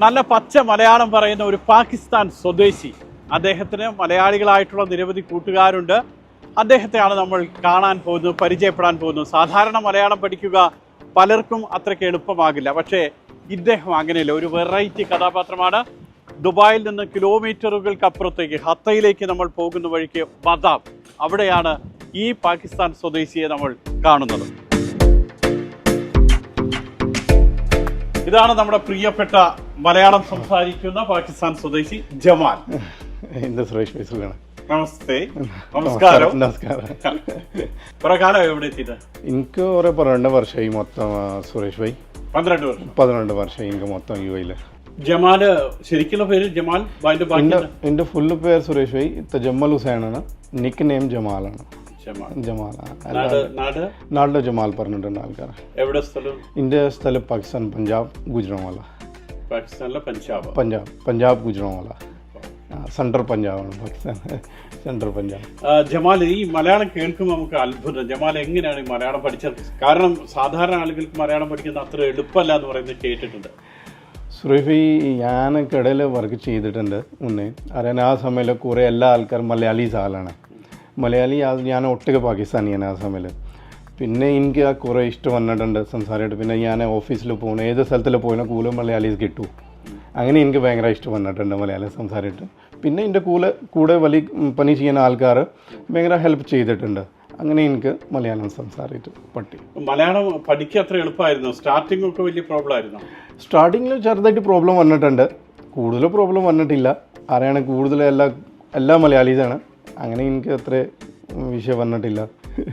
നല്ല പച്ച മലയാളം പറയുന്ന ഒരു പാകിസ്ഥാൻ സ്വദേശി. അദ്ദേഹത്തിന് മലയാളികളായിട്ടുള്ള നിരവധി കൂട്ടുകാരുണ്ട്. അദ്ദേഹത്തെയാണ് നമ്മൾ കാണാൻ പോകുന്നത്, പരിചയപ്പെടാൻ പോകുന്നത്. സാധാരണ മലയാളം പഠിക്കുക പലർക്കും അത്രയ്ക്ക് എളുപ്പമാകില്ല. പക്ഷേ ഇദ്ദേഹം അങ്ങനെയല്ല, ഒരു വെറൈറ്റി കഥാപാത്രമാണ്. ദുബായിൽ നിന്ന് കിലോമീറ്ററുകൾക്കപ്പുറത്തേക്ക് ഹത്തയിലേക്ക് നമ്മൾ പോകുന്ന വഴിക്ക് മദാം, അവിടെയാണ് ഈ പാകിസ്ഥാൻ സ്വദേശിയെ നമ്മൾ കാണുന്നത്. ഇതാണ് നമ്മുടെ പ്രിയപ്പെട്ട മലയാളം സംസാരിക്കുന്ന പാകിസ്ഥാൻ സ്വദേശി ജമാൽ. നമസ്തേ, നമസ്കാരം. കുറെ കാലം എവിടെ എത്തിയത്? എനിക്ക് കുറെ 12 വർഷമായി മൊത്തം. സുരേഷ് ഭായി 12 വർഷമായി എനിക്ക് മൊത്തം യു എയില്. ജമാല് ശരിക്കുള്ള പേര് ജമാൽ? എന്റെ ഫുള്ള് പേര് സുരേഷ് ഭായി, ജമ്മൽ ഹുസൈൻ ആണ്. നിക്ക് നെയിം ജമാലാണ്. നാട്ടിലെ ജമാൽ പറഞ്ഞിട്ടുണ്ട് ആൾക്കാർ. എവിടെ സ്ഥലം? എന്റെ സ്ഥലം പാകിസ്ഥാൻ, പഞ്ചാബ്, ഗുജറാവാല. പാകിസ്ഥാനിലെ പഞ്ചാബ് ഗുജറാവാല. സെൻട്രൽ പഞ്ചാബാണ് പാകിസ്ഥാൻ, സെൻട്രൽ പഞ്ചാബ്. ജമാൽ, ഈ മലയാളം കേൾക്കുമ്പോൾ നമുക്ക് അത്ഭുതം. ജമാൽ എങ്ങനെയാണ് ഈ മലയാളം പഠിച്ചത്? കാരണം സാധാരണ ആളുകൾക്ക് മലയാളം പഠിക്കുന്നത് അത്ര എളുപ്പമല്ല എന്ന് പറയുന്നത് കേട്ടിട്ടുണ്ട്. സുരേഷ് ഭായി, ഞാൻ കടയിൽ വർക്ക് ചെയ്തിട്ടുണ്ട് മുന്നേ. അറിയാൻ ആ സമയത്ത് കുറേ എല്ലാ ആൾക്കാരും മലയാളീസ് ആളാണ്. മലയാളി ഞാൻ ഒട്ടുക പാകിസ്ഥാനിയാണ് ആ സമയത്ത്. പിന്നെ എനിക്ക് ആ കുറേ ഇഷ്ടം വന്നിട്ടുണ്ട് സംസാരമായിട്ട്. പിന്നെ ഞാൻ ഓഫീസിൽ പോകണം, ഏത് സ്ഥലത്തിൽ പോയാലും കൂടുതൽ മലയാളീസ് കിട്ടും. അങ്ങനെ എനിക്ക് ഭയങ്കര ഇഷ്ടം വന്നിട്ടുണ്ട് മലയാളം സംസാരമായിട്ട്. പിന്നെ എൻ്റെ കൂടെ വലിയ പണി ചെയ്യുന്ന ആൾക്കാർ ഭയങ്കര ഹെൽപ്പ് ചെയ്തിട്ടുണ്ട്. അങ്ങനെ എനിക്ക് മലയാളം സംസാരിച്ചു പറ്റി. മലയാളം പഠിക്കുക അത്ര എളുപ്പമായിരുന്നു? സ്റ്റാർട്ടിംഗ് ഒക്കെ വലിയ പ്രോബ്ലം ആയിരുന്നു? സ്റ്റാർട്ടിങ്ങിൽ ചെറുതായിട്ട് പ്രോബ്ലം വന്നിട്ടുണ്ട്, കൂടുതൽ പ്രോബ്ലം വന്നിട്ടില്ല. അറിയണ കൂടുതൽ എല്ലാ മലയാളീസാണ്. അങ്ങനെ എനിക്ക് അത്ര വിഷയം വന്നിട്ടില്ല.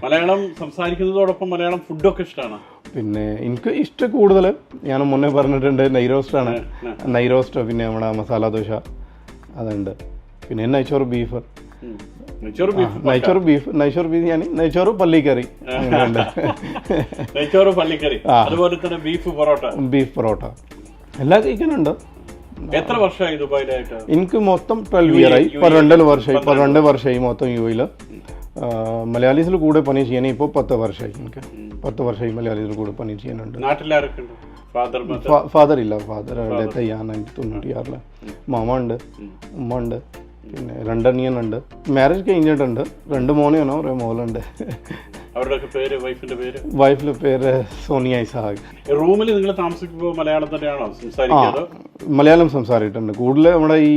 മലയാളം സംസാരിക്കുന്നതോടൊപ്പം മലയാളം ഫുഡൊക്കെ ഇഷ്ടമാണ്? പിന്നെ എനിക്ക് ഇഷ്ടം കൂടുതൽ ഞാൻ മുന്നേ പറഞ്ഞിട്ടുണ്ട് നെയ്റോസ്റ്റാണ്. നെയ്റോസ്റ്റ്, പിന്നെ നമ്മുടെ മസാല ദോശ അതുണ്ട്. പിന്നെ നെയ്ച്ചോറ് ബീഫ്, നെയ്ച്ചോറ് ബിരിയാണി, നെയ്ച്ചോറ് പള്ളിക്കറി, അതുപോലെ തന്നെ ബീഫ് പൊറോട്ട എല്ലാം കഴിക്കാനുണ്ട്. എത്ര വർഷമായി ദുബായിലായിട്ട്? എനിക്ക് മൊത്തം 12 ഇയറായി. 12 വർഷമായി മൊത്തം യു എയിൽ. മലയാളീസിൽ കൂടെ പണി ചെയ്യാൻ ഇപ്പോൾ 10 വർഷമായി. എനിക്ക് 10 വർഷമായി മലയാളീസിൽ കൂടെ പണി ചെയ്യാനുണ്ട്. ഫാദർ ഇല്ല, ഫാദർ തയ്യാറാണ്. 96 മാമ ഉണ്ട്, ഉമ്മ ഉണ്ട്, പിന്നെ 2 അനിയനുണ്ട്. മാരേജ് കഴിഞ്ഞിട്ടുണ്ട്. 2 മോനെയാണോ, ഒരു മോളുണ്ട്. വൈഫിന്റെ പേര് സോണിയ ഇസഹാഖ്. റൂമിൽ നിങ്ങൾ താമസിക്കുമ്പോൾ മലയാളം തന്നെയാണോ സംസാരിക്കുന്നത്? മലയാളം സംസാരിച്ചിട്ടുണ്ട് കൂടുതൽ. നമ്മുടെ ഈ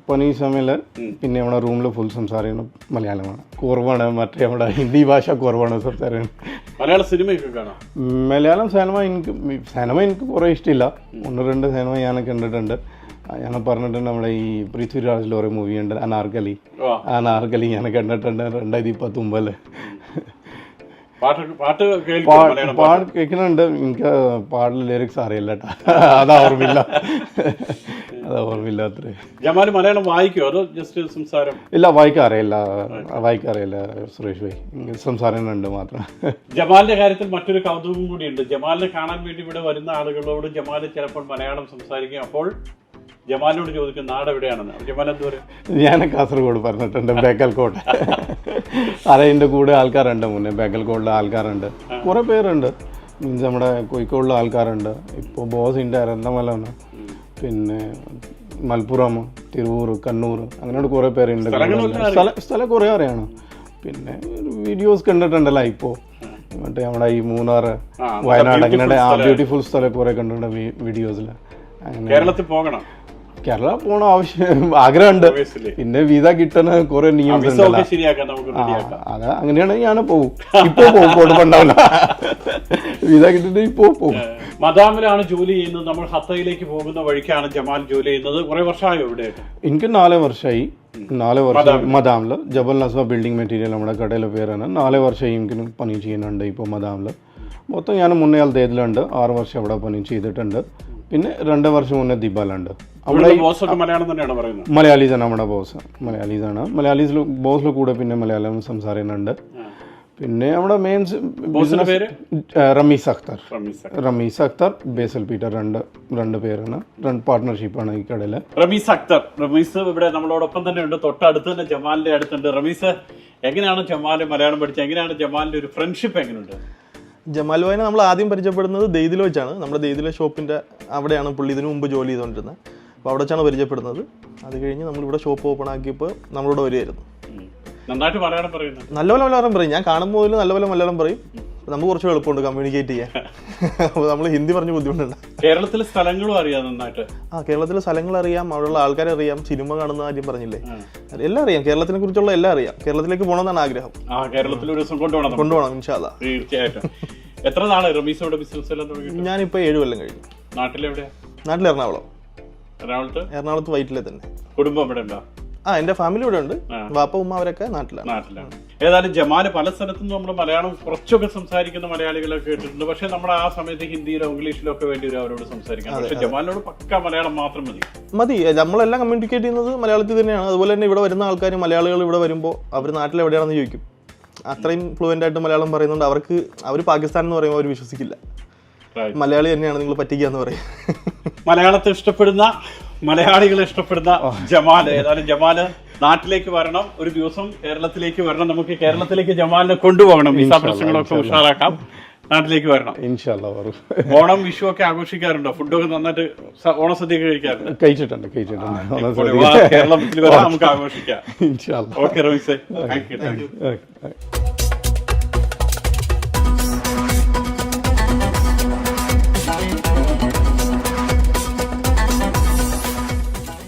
പണി സമയത്ത് പിന്നെ നമ്മുടെ റൂമിൽ ഫുൾ സംസാരിക്കുന്നത് മലയാളമാണ്. കുറവാണ് മറ്റേ നമ്മുടെ ഹിന്ദി ഭാഷ കുറവാണ് സംസാരിക്കുന്നത്. മലയാള സിനിമയൊക്കെ കാണാം? മലയാളം സിനിമ എനിക്ക് കുറേ ഇഷ്ടമില്ല. 1-2 സിനിമ ഞാൻ കണ്ടിട്ടുണ്ട്. ഞാൻ പറഞ്ഞിട്ടുണ്ട്, നമ്മുടെ ഈ പൃഥ്വിരാജിൽ ഒരു മൂവിയുണ്ട് അനാർക്കലി. ഞാൻ കണ്ടിട്ടുണ്ട് 2019. പാട്ട് കേൾക്കുന്നുണ്ട്. എനിക്ക് പാട്ടിൽ ലിറിക്സ് അറിയില്ല കേട്ടോ, അതാ ഓർമ്മയില്ല അത്രേ. ജമാൽ മലയാളം വായിക്കുമോ അതോ ജസ്റ്റ് സംസാരം? ഇല്ല, വായിക്കാറിയില്ല സുരേഷ് ഭായി. സംസാരം ഉണ്ട് മാത്രം. ജമാലിന്റെ കാര്യത്തിൽ മറ്റൊരു കൗതുകം കൂടിയുണ്ട്. ജമാലിനെ കാണാൻ വേണ്ടി ഇവിടെ വരുന്ന ആളുകളോട് ജമാൽ ചിലപ്പോൾ മലയാളം സംസാരിക്കും. അപ്പോൾ ജമാലിനോട് ചോദിക്കും നാട് എവിടെയാണെന്ന്. ജമാൽ എന്ത് പറയും? ഞാൻ കാസർഗോഡ് പറഞ്ഞിട്ടുണ്ട്, ബേക്കൽകോട്ട്. എൻ്റെ കൂടെ ആൾക്കാരുണ്ട്. മുന്നേ ബേക്കൽകോട്ടിലെ ആൾക്കാരുണ്ട്, കുറേ പേരുണ്ട്. മീൻസ് നമ്മുടെ കോഴിക്കോടിലെ ആൾക്കാരുണ്ട്. ഇപ്പോൾ ബോസിൻ്റെ എറണാകുളമാണ്, പിന്നെ മലപ്പുറം, തിരുവൂർ, കണ്ണൂർ, അങ്ങനെ കുറേ പേരുണ്ട്. സ്ഥലം കുറേ അറിയണം. പിന്നെ വീഡിയോസ് കണ്ടിട്ടുണ്ടല്ലോ ഇപ്പോൾ, മറ്റേ നമ്മുടെ ഈ മൂന്നാർ, വയനാട്, അങ്ങനെ ബ്യൂട്ടിഫുൾ സ്ഥലം കുറേ കണ്ടിട്ടുണ്ട് വീഡിയോസിൽ. അങ്ങനെ കേരളത്തിൽ പോകണം, കേരള പോണ ആഗ്രഹമുണ്ട്. പിന്നെ വിസ കിട്ടുന്ന കുറെ നിയമം അതാ, അങ്ങനെയാണെങ്കിൽ ഞാൻ പോകും. ഇപ്പോ പോകും, കുഴപ്പമുണ്ടാവില്ല. വിസ കിട്ടിട്ട് ഇപ്പോ പോകും. മദാമിലാണ് ജോലി ചെയ്യുന്നത്. നമ്മൾ ഹത്തയിലേക്ക് പോകുന്ന വഴിക്കാണ് ജമാൽ ജോലി ചെയ്യുന്നത്. കുറെ വർഷമായോ ഇവിടെ? എനിക്ക് 4 വർഷമായി. 4 വർഷം മദാമില്. ജബൽ നസ്വ ബിൽഡിംഗ് മെറ്റീരിയൽ നമ്മുടെ കടയിലെ പേരാണ്. 4 വർഷമായി എനിക്ക് പണി ചെയ്യുന്നുണ്ട് ഇപ്പോൾ മദാമില്. മൊത്തം ഞാൻ മുന്നേ അൽദേദിലുണ്ട്. 6 വർഷം അവിടെ പണി ചെയ്തിട്ടുണ്ട്. പിന്നെ 2 വർഷം മുന്നേ ദിബാലുണ്ട്. മലയാളീസാണ് നമ്മുടെ ബോസ്. മലയാളീസിൽ ബോസിൽ കൂടെ പിന്നെ മലയാളം സംസാരിക്കുന്നുണ്ട്. പിന്നെ നമ്മുടെ main business Rameez Akhtar, Basil Peter, രണ്ട് പേരാണ്. 2 പാർട്ട്ണർഷിപ്പാണ് ഈ കടയിൽ. റമീസ് ഇവിടെ നമ്മളോടൊപ്പം തന്നെ ഉണ്ട്, തൊട്ടടുത്ത് തന്നെ ജമാലിന്റെ അടുത്തുണ്ട്. റമീസ്, എങ്ങനെയാണ് ജമാൽ മലയാളം പഠിച്ചത്? എങ്ങനെയാണ് ജമാലിന്റെ ഒരു ഫ്രണ്ട്ഷിപ്പ് എങ്ങനെയുണ്ട്? ജമാലുവായിനെ നമ്മൾ ആദ്യം പരിചയപ്പെടുന്നത് ദെയ്ദിൽ വെച്ചാണ്. നമ്മുടെ ദെയ്ദിലെ ഷോപ്പിൻ്റെ അവിടെയാണ് പുള്ളി ഇതിനു മുമ്പ് ജോലി ചെയ്തുകൊണ്ടിരുന്നത്. അപ്പോൾ അവിടെ വെച്ചാണ് പരിചയപ്പെടുന്നത്. അത് കഴിഞ്ഞ് നമ്മളിവിടെ ഷോപ്പ് ഓപ്പൺ ആക്കിയപ്പോൾ നമ്മളിവിടെ വരുമായിരുന്നു. നന്നായിട്ട് മലയാളം പറയുന്നത്? നല്ലപോലെ മലയാളം പറയും. ഞാൻ കാണുമ്പോൾ പോലും നല്ലപോലെ മലയാളം പറയും. നമുക്ക് കുറച്ച് എളുപ്പമുണ്ട് കമ്മ്യൂണിക്കേറ്റ് ചെയ്യാൻ. അപ്പോൾ നമ്മൾ ഹിന്ദി പറഞ്ഞ് ബുദ്ധിമുട്ടുണ്ട്. കേരളത്തിലെ സ്ഥലങ്ങളും അറിയാം നന്നായിട്ട്? കേരളത്തിലെ സ്ഥലങ്ങൾ അറിയാം, അവിടെയുള്ള ആൾക്കാരെ അറിയാം, സിനിമ കാണുന്ന കാര്യം പറഞ്ഞില്ലേ, എല്ലാം അറിയാം. കേരളത്തിനെ കുറിച്ചുള്ള എല്ലാം അറിയാം. കേരളത്തിലേക്ക് പോകണമെന്നാണ് ആഗ്രഹം. കേരളത്തിൽ ഒരു ദിവസം കൊണ്ടുപോകണം ഇൻഷാ അല്ലാ. തീർച്ചയായിട്ടും. എത്ര നാളെ റമീസോടെ ബിസിനസ് എല്ലാം തുടങ്ങി? ഞാനിപ്പോൾ 7 കൊല്ലം കഴിഞ്ഞു. നാട്ടിലെവിടെയാ? നാട്ടിൽ എറണാകുളം. എറണാകുളത്ത് വൈറ്റിലെ തന്നെ. കുടുംബം ഇവിടെ ഉണ്ടോ? എന്റെ ഫാമിലി ഇവിടെ ഉണ്ട്. വാപ്പ ഉമ്മ അവരൊക്കെ നാട്ടിലാണ്. ഏതായാലും ജമാല് പല സ്ഥലത്തും നമ്മൾ മലയാളം കുറച്ചൊക്കെ സംസാരിക്കുന്ന മലയാളികളൊക്കെ കേട്ടിട്ടുണ്ട്. പക്ഷെ നമ്മുടെ ആ സമയത്ത് ഹിന്ദിയിലോ ഇംഗ്ലീഷിലോ ഒക്കെ വേണ്ടി വരും അവരോട് സംസാരിക്കാൻ. പക്ഷെ ജമാലിനോട് പക്ക മലയാളം മാത്രം മതി. നമ്മളെല്ലാം കമ്മ്യൂണിക്കേറ്റ് ചെയ്യുന്നത് മലയാളത്തിൽ തന്നെയാണ്. അതുപോലെ തന്നെ ഇവിടെ വരുന്ന ആൾക്കാർ, മലയാളികൾ ഇവിടെ വരുമ്പോൾ അവർ നാട്ടിൽ എവിടെയാണെന്ന് ചോദിക്കും. അത്രയും ഫ്ലുവൻ്റ് ആയിട്ട് മലയാളം പറയുന്നുണ്ട്. അവർ പാകിസ്ഥാൻ എന്ന് പറയുമ്പോൾ അവർ വിശ്വസിക്കില്ല. മലയാളി തന്നെയാണ് നിങ്ങൾ പറ്റിക്കുക എന്ന് പറയും. മലയാളത്തെ ഇഷ്ടപ്പെടുന്ന, മലയാളികളെ ഇഷ്ടപ്പെടുന്ന ജമാല്. ഏതായാലും ജമാല് നാട്ടിലേക്ക് വരണം, ഒരു ദിവസം കേരളത്തിലേക്ക് വരണം. നമുക്ക് കേരളത്തിലേക്ക് ജമാലിനെ കൊണ്ടുപോകണം. വിസ പ്രശ്നങ്ങളൊക്കെ ഉഷാറാക്കാം. നാട്ടിലേക്ക് വരണം. ഇൻഷാല്ലാ വരും. ഓണം വിഷു ഒക്കെ ആഘോഷിക്കാറുണ്ടോ? ഫുഡൊക്കെ നന്നായിട്ട് ഓണസദ്യയൊക്കെ കഴിക്കാറുണ്ട്? കഴിച്ചിട്ടുണ്ട്. കേരളത്തിൽ വരാം, നമുക്ക് ആഘോഷിക്കാം. ഇൻഷാല്ലാ. ഓക്കെ റമീസേ, താങ്ക് യു.